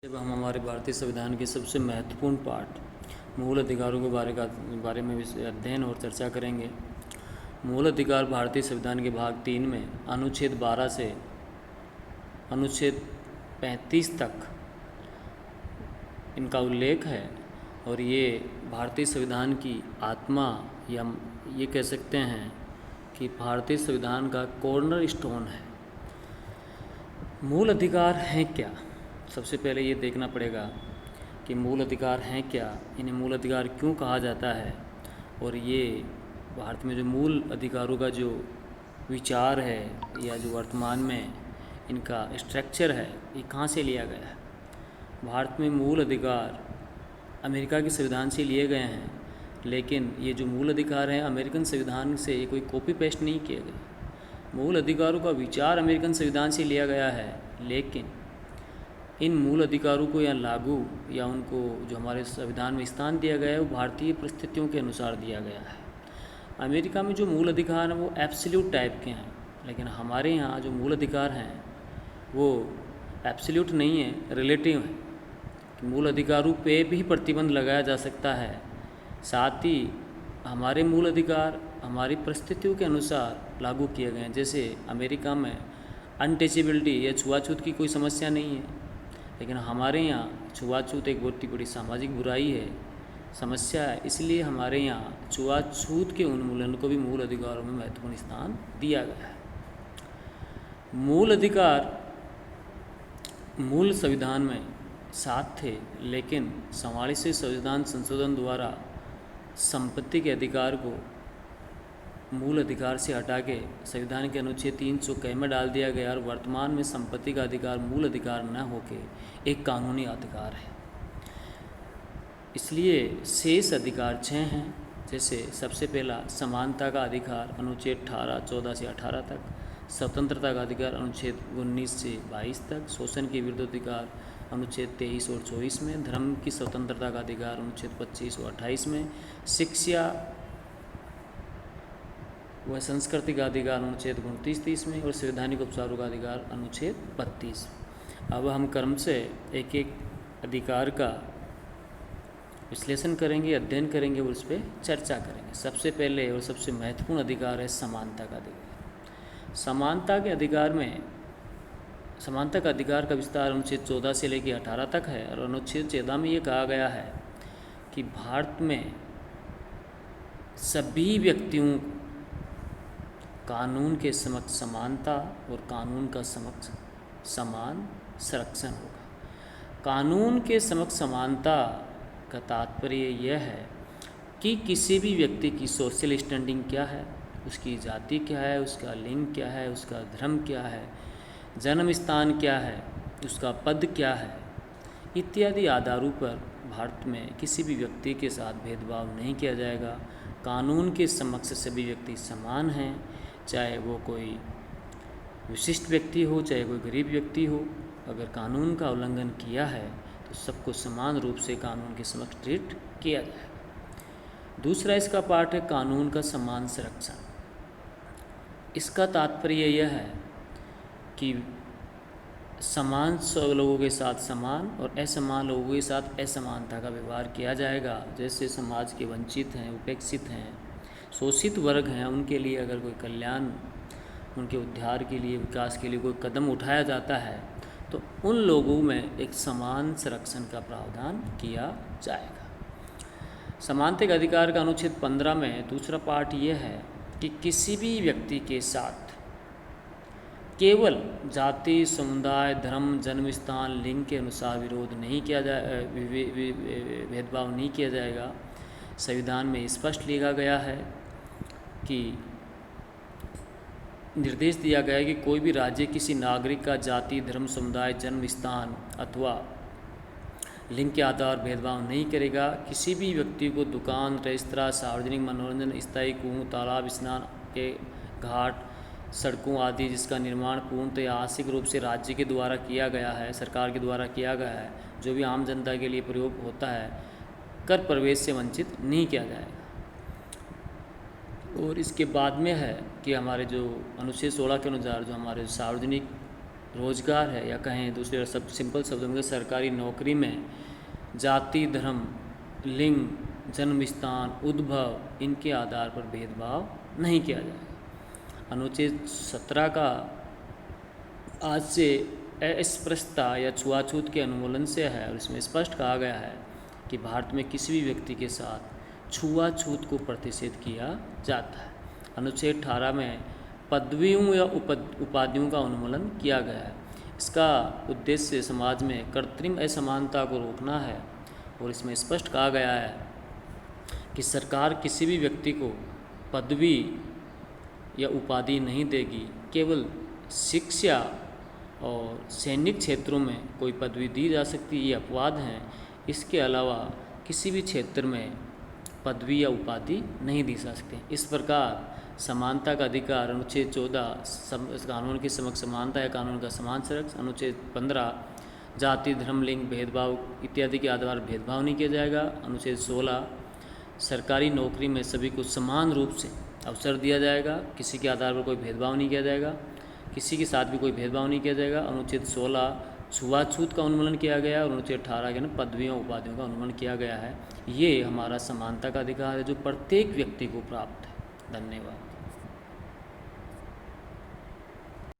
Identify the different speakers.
Speaker 1: जब हम हमारे भारतीय संविधान के सबसे महत्वपूर्ण पाठ मूल अधिकारों के बारे में अध्ययन और चर्चा करेंगे। मूल अधिकार भारतीय संविधान के भाग 3 में अनुच्छेद 12 से अनुच्छेद 35 तक इनका उल्लेख है और ये भारतीय संविधान की आत्मा या ये कह सकते हैं कि भारतीय संविधान का कॉर्नर स्टोन है। मूल अधिकार हैं क्या? सबसे पहले ये देखना पड़ेगा कि मूल अधिकार हैं क्या, इन्हें मूल अधिकार क्यों कहा जाता है और ये भारत में जो मूल अधिकारों का जो विचार है या जो वर्तमान में इनका स्ट्रक्चर है ये कहाँ से लिया गया है। भारत में मूल अधिकार अमेरिका के संविधान से लिए गए हैं, लेकिन ये जो मूल अधिकार हैं अमेरिकन संविधान से ये कोई कॉपी पेस्ट नहीं किए गए। मूल अधिकारों का विचार अमेरिकन संविधान से लिया गया है, लेकिन इन मूल अधिकारों को या लागू या उनको जो हमारे संविधान में स्थान दिया गया है वो भारतीय परिस्थितियों के अनुसार दिया गया है। अमेरिका में जो मूल अधिकार हैं वो एब्सोल्यूट टाइप के हैं, लेकिन हमारे यहाँ जो मूल अधिकार हैं वो एब्सोल्यूट नहीं है, रिलेटिव है। मूल अधिकारों पे भी प्रतिबंध लगाया जा सकता है। साथ ही हमारे मूल अधिकार हमारी परिस्थितियों के अनुसार लागू किए गए हैं। जैसे अमेरिका में अनटचेबिलिटी या छुआछूत की कोई समस्या नहीं है, लेकिन हमारे यहाँ छुआछूत एक बहुत ही बड़ी सामाजिक बुराई है, समस्या है। इसलिए हमारे यहाँ छुआछूत के उन्मूलन को भी मूल अधिकारों में महत्वपूर्ण स्थान दिया गया है। मूल अधिकार मूल संविधान में 7 थे, लेकिन 44वें संविधान संशोधन द्वारा संपत्ति के अधिकार को मूल अधिकार से हटा के संविधान के अनुच्छेद 300 में डाल दिया गया और वर्तमान में संपत्ति का अधिकार मूल अधिकार न होके एक कानूनी अधिकार है। इसलिए शेष अधिकार 6 हैं। जैसे सबसे पहला समानता का अधिकार अनुच्छेद 14 से 18 तक, स्वतंत्रता का अधिकार अनुच्छेद 19 से 22 तक, शोषण के विरुद्ध अधिकार अनुच्छेद 23 और 24 में, धर्म की स्वतंत्रता का अधिकार अनुच्छेद 25 और 28 में, शिक्षा वह संस्कृति का अधिकार अनुच्छेद 29-30 में और संवैधानिक उपचारों का अधिकार अनुच्छेद 32। अब हम क्रम से एक एक अधिकार का विश्लेषण करेंगे, अध्ययन करेंगे और उस पर चर्चा करेंगे। सबसे पहले और सबसे महत्वपूर्ण अधिकार है समानता का अधिकार। समानता के अधिकार में समानता का अधिकार का विस्तार अनुच्छेद 14 से लेकर 18 तक है और अनुच्छेद 14 में ये कहा गया है कि भारत में सभी व्यक्तियों कानून के समक्ष समानता और कानून का समक्ष समान संरक्षण होगा। कानून के समक्ष समानता का तात्पर्य यह है कि किसी भी व्यक्ति की सोशल स्टैंडिंग क्या है, उसकी जाति क्या है, उसका लिंग क्या है, उसका धर्म क्या है, जन्म स्थान क्या है, उसका पद क्या है, इत्यादि आधारों पर भारत में किसी भी व्यक्ति के साथ भेदभाव नहीं किया जाएगा। कानून के समक्ष सभी व्यक्ति समान हैं, चाहे वो कोई विशिष्ट व्यक्ति हो, चाहे कोई गरीब व्यक्ति हो। अगर कानून का उल्लंघन किया है तो सबको समान रूप से कानून के समक्ष ट्रीट किया जाएगा। दूसरा इसका पार्ट है कानून का समान संरक्षण। इसका तात्पर्य यह है कि समान सब लोगों के साथ समान और असमान लोगों के साथ असमानता का व्यवहार किया जाएगा। जैसे समाज के वंचित हैं, उपेक्षित हैं, शोषित वर्ग हैं, उनके लिए अगर कोई कल्याण, उनके उद्धार के लिए, विकास के लिए कोई कदम उठाया जाता है तो उन लोगों में एक समान संरक्षण का प्रावधान किया जाएगा। समानता के अधिकार का अनुच्छेद 15 में दूसरा पार्ट यह है कि किसी भी व्यक्ति के साथ केवल जाति, समुदाय, धर्म, जन्म स्थान, लिंग के अनुसार विरोध नहीं किया जाए, भेदभाव नहीं किया जाएगा। संविधान में स्पष्ट लिखा गया है कि निर्देश दिया गया है कि कोई भी राज्य किसी नागरिक का जाति, धर्म, समुदाय, जन्म स्थान अथवा लिंग के आधार भेदभाव नहीं करेगा। किसी भी व्यक्ति को दुकान, रेस्तरां, सार्वजनिक मनोरंजन, स्थायी कुओं, तालाब, स्नान के घाट, सड़कों आदि जिसका निर्माण पूर्णतः आंशिक रूप से राज्य के द्वारा किया गया है, सरकार के द्वारा किया गया है, जो भी आम जनता के लिए प्रयोग होता है, कर प्रवेश से वंचित नहीं किया जाएगा। और इसके बाद में है कि हमारे जो अनुच्छेद 16 के अनुसार जो हमारे सार्वजनिक रोजगार है, या कहें दूसरे सब सिंपल शब्दों में सरकारी नौकरी में जाति, धर्म, लिंग, जन्म स्थान, उद्भव इनके आधार पर भेदभाव नहीं किया जाएगा। अनुच्छेद 17 का आज से अस्पृश्यता या छुआछूत के अनुमूलन से है, और इसमें स्पष्ट कहा गया है कि भारत में किसी भी व्यक्ति के साथ छुआछूत को प्रतिषेध किया जाता है। अनुच्छेद 18 में पदवियों या उपाधियों का उन्मूलन किया गया है। इसका उद्देश्य समाज में कृत्रिम असमानता को रोकना है, और इसमें स्पष्ट कहा गया है कि सरकार किसी भी व्यक्ति को पदवी या उपाधि नहीं देगी। केवल शिक्षा और सैनिक क्षेत्रों में कोई पदवी दी जा सकती है, ये अपवाद हैं। इसके अलावा किसी भी क्षेत्र में पदवी या उपाधि नहीं दी जा सकती। इस प्रकार समानता का अधिकार अनुच्छेद 14 कानून की समक्ष समानता है, कानून का समान संरक्षण। अनुच्छेद 15 जाति, धर्म, लिंग, भेदभाव इत्यादि के आधार पर भेदभाव नहीं किया जाएगा। अनुच्छेद 16 सरकारी नौकरी में सभी को समान रूप से अवसर दिया जाएगा, किसी के आधार पर कोई भेदभाव नहीं किया जाएगा, किसी के साथ भी कोई भेदभाव नहीं किया जाएगा। अनुच्छेद 16 छुआछूत का उन्मूलन किया गया, और अनुच्छेद 18 के पदवियों उपाधियों का उन्मूलन किया गया है। ये हमारा समानता का अधिकार है जो प्रत्येक व्यक्ति को प्राप्त है। धन्यवाद।